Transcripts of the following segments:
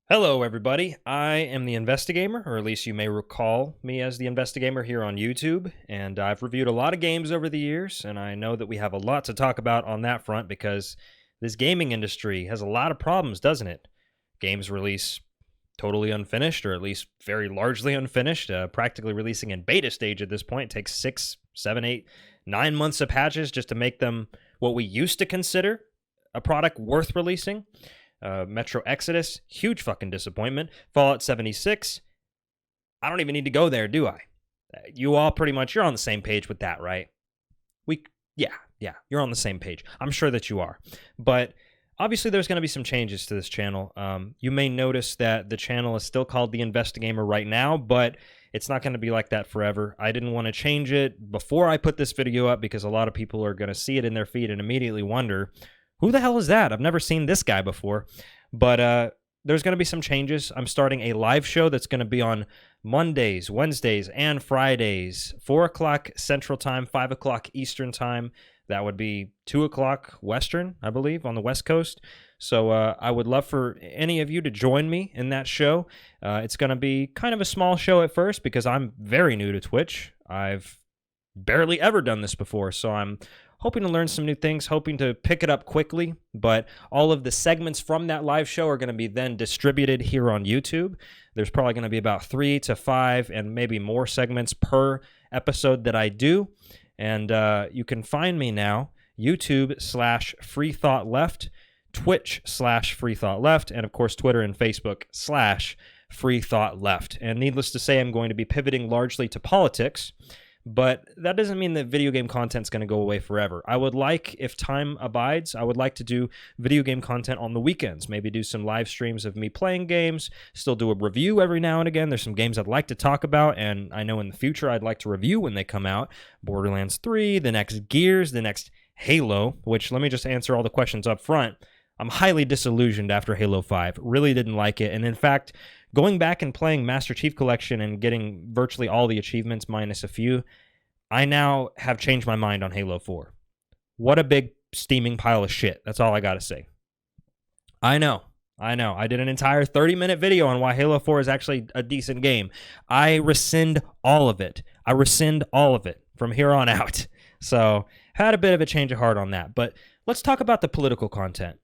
Hello, everybody. I am the Investigamer, or at least you may recall me as the Investigamer here on YouTube, and I've reviewed a lot of games over the years, and I know that we have a lot to talk about on that front because this gaming industry has a lot of problems, doesn't it? Games release totally unfinished, or at least very largely unfinished, practically releasing in beta stage at this point. It takes 6, 7, 8, 9 months of patches just to make them what we used to consider a product worth releasing. Metro Exodus, huge fucking disappointment. Fallout 76, I don't even need to go there, do I? You all pretty much, you're on the same page with that, right? Yeah, you're on the same page. I'm sure that you are. But obviously there's going to be some changes to this channel. You may notice that the channel is still called The Investigamer right now, but it's not going to be like that forever. I didn't want to change it before I put this video up because a lot of people are going to see it in their feed and immediately wonder, who the hell is that? I've never seen this guy before. But there's going to be some changes. I'm starting a live show that's going to be on Mondays, Wednesdays, and Fridays, 4 o'clock Central Time, 5 o'clock Eastern Time. That would be 2 o'clock Western, I believe, on the West Coast. So I would love for any of you to join me in that show. It's going to be kind of a small show at first because I'm very new to Twitch. I've barely ever done this before, so I'm hoping to learn some new things, hoping to pick it up quickly, but all of the segments from that live show are going to be then distributed here on YouTube. There's probably going to be about 3 to 5 and maybe more segments per episode that I do, and you can find me now, YouTube/FreeThoughtLeft, Twitch/FreeThoughtLeft, and of course Twitter and Facebook/FreeThoughtLeft. And needless to say, I'm going to be pivoting largely to politics, but that doesn't mean that video game content's going to go away forever. I would like, if time abides, I would like to do video game content on the weekends. Maybe do some live streams of me playing games, still do a review every now and again. There's some games I'd like to talk about, and I know in the future I'd like to review when they come out. Borderlands 3, the next Gears, the next Halo, which let me just answer all the questions up front. I'm highly disillusioned after Halo 5. Really didn't like it, and in fact, going back and playing Master Chief Collection and getting virtually all the achievements minus a few, I now have changed my mind on Halo 4. What a big steaming pile of shit. That's all I gotta say. I know. I did an entire 30-minute video on why Halo 4 is actually a decent game. I rescind all of it. From here on out. So, had a bit of a change of heart on that. But let's talk about the political content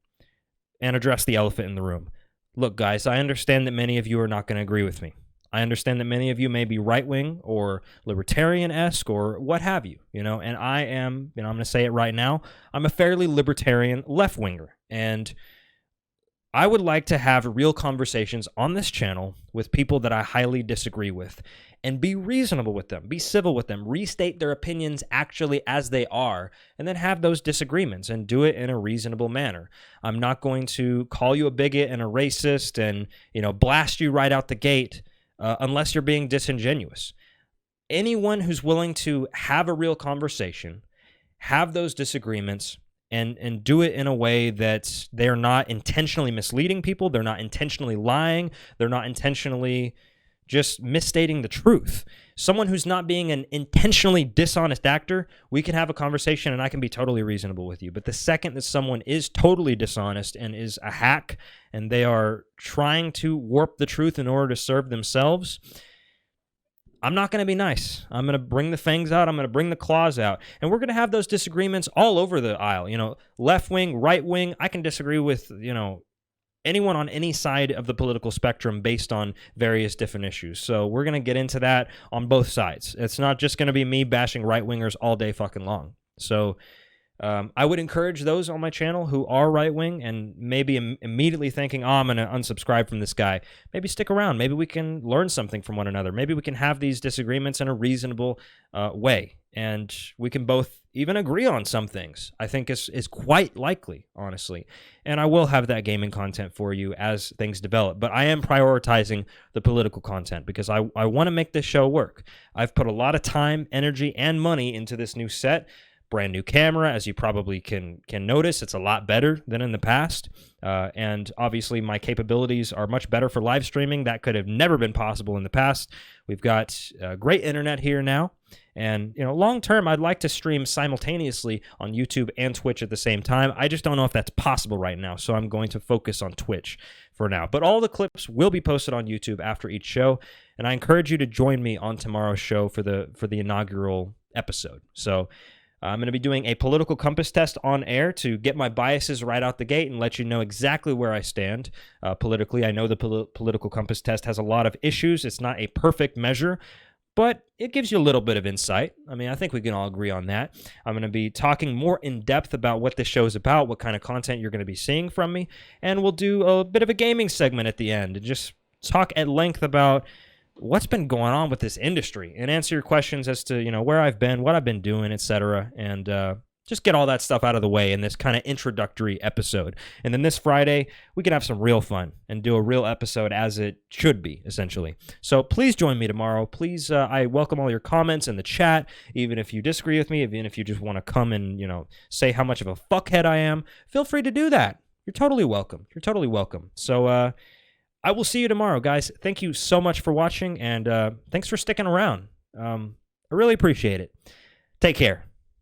and address the elephant in the room. Look, guys, I understand that many of you are not going to agree with me. I understand that many of you may be right-wing or libertarian-esque or what have you, and I am, I'm going to say it right now, I'm a fairly libertarian left-winger, and I would like to have real conversations on this channel with people that I highly disagree with and be reasonable with them, be civil with them, restate their opinions actually as they are, and then have those disagreements and do it in a reasonable manner. I'm not going to call you a bigot and a racist and, blast you right out the gate unless you're being disingenuous. Anyone who's willing to have a real conversation, have those disagreements, and do it in a way that they're not intentionally misleading people, they're not intentionally lying, they're not intentionally just misstating the truth. Someone who's not being an intentionally dishonest actor, we can have a conversation and I can be totally reasonable with you. But the second that someone is totally dishonest and is a hack and they are trying to warp the truth in order to serve themselves, I'm not going to be nice. I'm going to bring the fangs out. I'm going to bring the claws out. And we're going to have those disagreements all over the aisle. Left wing, right wing. I can disagree with, anyone on any side of the political spectrum based on various different issues. So we're going to get into that on both sides. It's not just going to be me bashing right-wingers all day fucking long. So I would encourage those on my channel who are right-wing and maybe immediately thinking, I'm going to unsubscribe from this guy. Maybe stick around. Maybe we can learn something from one another. Maybe we can have these disagreements in a reasonable way. And we can both even agree on some things. I think is quite likely, honestly. And I will have that gaming content for you as things develop. But I am prioritizing the political content because I want to make this show work. I've put a lot of time, energy, and money into this new set. brand new camera, as you probably can notice. It's a lot better than in the past. And obviously my capabilities are much better for live streaming. That could have never been possible in the past. We've got great internet here now. And, long term, I'd like to stream simultaneously on YouTube and Twitch at the same time. I just don't know if that's possible right now, so I'm going to focus on Twitch for now. But all the clips will be posted on YouTube after each show, and I encourage you to join me on tomorrow's show for the inaugural episode. So I'm going to be doing a political compass test on air to get my biases right out the gate and let you know exactly where I stand politically. I know the political compass test has a lot of issues. It's not a perfect measure, but it gives you a little bit of insight. I mean, I think we can all agree on that. I'm going to be talking more in depth about what this show is about, what kind of content you're going to be seeing from me, and we'll do a bit of a gaming segment at the end and just talk at length about what's been going on with this industry and answer your questions as to, where I've been, what I've been doing, etc. And just get all that stuff out of the way in this kind of introductory episode. And then this Friday, we can have some real fun and do a real episode as it should be, essentially. So please join me tomorrow. Please, I welcome all your comments in the chat, even if you disagree with me, even if you just want to come and, say how much of a fuckhead I am. Feel free to do that. You're totally welcome. You're totally welcome. So, I will see you tomorrow, guys. Thank you so much for watching, and thanks for sticking around. I really appreciate it. Take care.